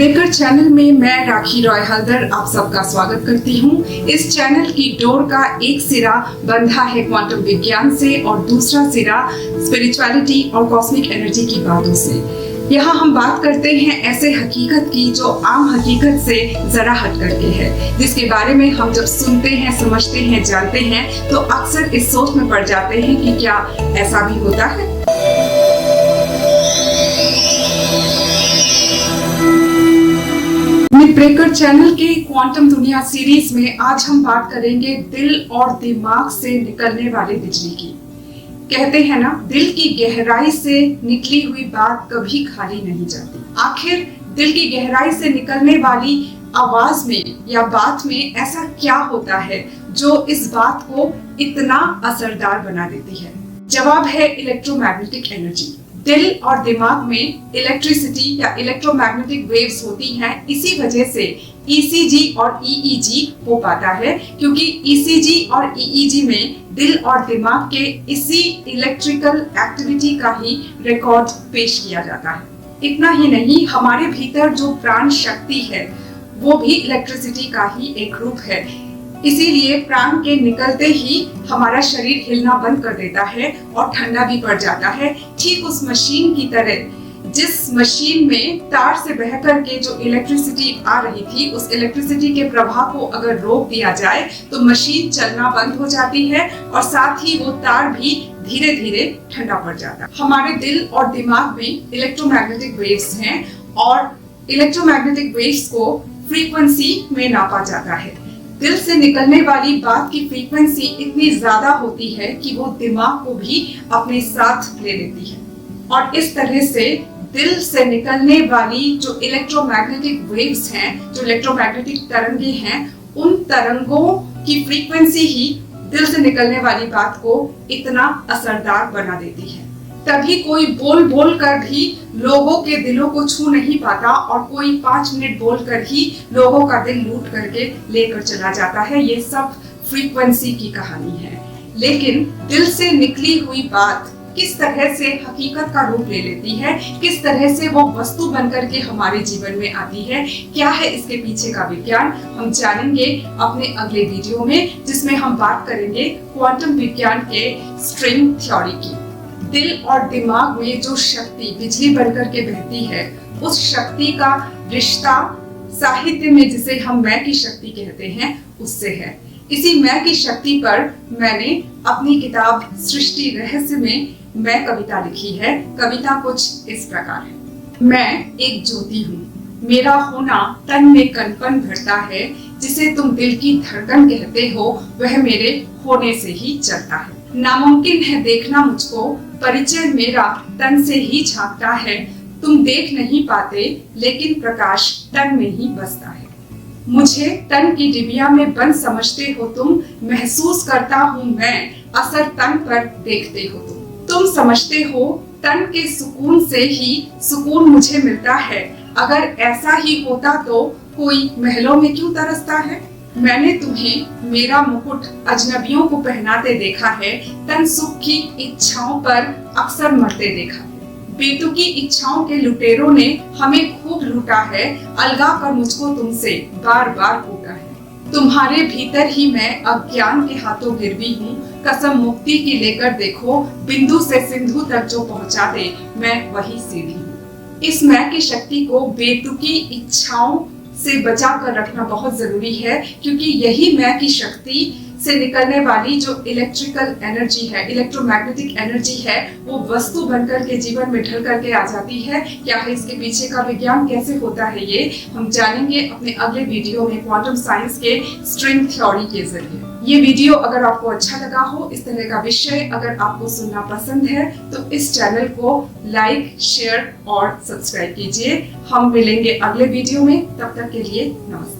Breaker channel में मैं राखी रॉय हल्दर आप सबका स्वागत करती हूँ। इस चैनल की डोर का एक सिरा बंधा है क्वांटम विज्ञान से और दूसरा सिरा स्पिरिचुअलिटी और कॉस्मिक एनर्जी की बातों से। यहाँ हम बात करते हैं ऐसे हकीकत की जो आम हकीकत से जरा हट करके है, जिसके बारे में हम जब सुनते हैं, समझते हैं, जानते हैं तो अक्सर इस सोच में पड़ जाते हैं कि क्या ऐसा भी होता है। ब्रेकर चैनल के क्वांटम दुनिया सीरीज में आज हम बात करेंगे दिल और दिमाग से निकलने वाली बिजली की। कहते हैं ना, दिल की गहराई से निकली हुई बात कभी खाली नहीं जाती। आखिर दिल की गहराई से निकलने वाली आवाज में या बात में ऐसा क्या होता है जो इस बात को इतना असरदार बना देती है? जवाब है इलेक्ट्रोमैग्नेटिक एनर्जी। दिल और दिमाग में इलेक्ट्रिसिटी या इलेक्ट्रोमैग्नेटिक वेव्स होती हैं। इसी वजह से ईसीजी और ईईजी हो पाता है, क्योंकि ईसीजी और ईईजी में दिल और दिमाग के इसी इलेक्ट्रिकल एक्टिविटी का ही रिकॉर्ड पेश किया जाता है। इतना ही नहीं, हमारे भीतर जो प्राण शक्ति है वो भी इलेक्ट्रिसिटी का ही एक रूप है। इसीलिए प्राण के निकलते ही हमारा शरीर हिलना बंद कर देता है और ठंडा भी पड़ जाता है। ठीक उस मशीन की तरह जिस मशीन में तार से बहकर के जो इलेक्ट्रिसिटी आ रही थी, उस इलेक्ट्रिसिटी के प्रवाह को अगर रोक दिया जाए तो मशीन चलना बंद हो जाती है और साथ ही वो तार भी धीरे धीरे ठंडा पड़ जाता है। हमारे दिल और दिमाग में इलेक्ट्रोमैग्नेटिक वेव्स हैं और इलेक्ट्रोमैग्नेटिक वेव्स को फ्रीक्वेंसी में नापा जाता है। दिल से निकलने वाली बात की फ्रीक्वेंसी इतनी ज्यादा होती है कि वो दिमाग को भी अपने साथ ले लेती है और इस तरह से दिल से निकलने वाली जो इलेक्ट्रोमैग्नेटिक वेव्स हैं, जो इलेक्ट्रोमैग्नेटिक तरंगे हैं, उन तरंगों की फ्रीक्वेंसी ही दिल से निकलने वाली बात को इतना असरदार बना देती है। तभी कोई बोल बोल कर भी लोगों के दिलों को छू नहीं पाता और कोई 5 मिनट बोलकर ही लोगों का दिल लूट करके लेकर चला जाता है। ये सब फ्रीक्वेंसी की कहानी है। लेकिन दिल से निकली हुई बात किस तरह से हकीकत का रूप ले लेती है, किस तरह से वो वस्तु बनकर के हमारे जीवन में आती है, क्या है इसके पीछे का विज्ञान, हम जानेंगे अपने अगले वीडियो में, जिसमें हम बात करेंगे क्वांटम विज्ञान के स्ट्रिंग थ्योरी की। दिल और दिमाग में जो शक्ति बिजली बनकर के बहती है, उस शक्ति का रिश्ता साहित्य में जिसे हम मैं की शक्ति कहते हैं उससे है। इसी मैं की शक्ति पर मैंने अपनी किताब सृष्टि रहस्य में मैं कविता लिखी है। कविता कुछ इस प्रकार है। मैं एक ज्योति हूँ, मेरा होना तन में कनपन भरता है, जिसे तुम दिल की धड़कन कहते हो वह मेरे होने से ही चलता है। नामुमकिन है देखना मुझको, परिचय मेरा तन से ही झांकता है। तुम देख नहीं पाते लेकिन प्रकाश तन में ही बसता है। मुझे तन की डिबिया में बंद समझते हो तुम, महसूस करता हूँ मैं, असर तन पर देखते हो तुम समझते हो तन के सुकून से ही सुकून मुझे मिलता है। अगर ऐसा ही होता तो कोई महलों में क्यों तरसता है। मैंने तुम्हें मेरा मुकुट अजनबियों को पहनाते देखा है, तन सुख की इच्छाओं पर अक्सर मरते देखा है। बेतुकी इच्छाओं के लुटेरों ने हमें खूब लूटा है, अलगा कर मुझको तुमसे बार बार टूटा है। तुम्हारे भीतर ही मैं अज्ञान के हाथों गिरवी हूँ, कसम मुक्ति की लेकर देखो, बिंदु से सिंधु तक जो पहुँचा दे मैं वही सीढ़ी हूँ। इस मैं की शक्ति को बेतुकी इच्छाओं से बचा कर रखना बहुत जरूरी है, क्योंकि यही मैं की शक्ति से निकलने वाली जो इलेक्ट्रिकल एनर्जी है, इलेक्ट्रोमैग्नेटिक एनर्जी है, वो वस्तु बनकर के जीवन में ढल करके आ जाती है। क्या है इसके पीछे का विज्ञान, कैसे होता है ये हम जानेंगे अपने अगले वीडियो में क्वांटम साइंस के स्ट्रिंग थ्योरी के जरिए। ये वीडियो अगर आपको अच्छा लगा हो, इस तरह का विषय अगर आपको सुनना पसंद है तो इस चैनल को लाइक, शेयर और सब्सक्राइब कीजिए। हम मिलेंगे अगले वीडियो में, तब तक के लिए नमस्ते।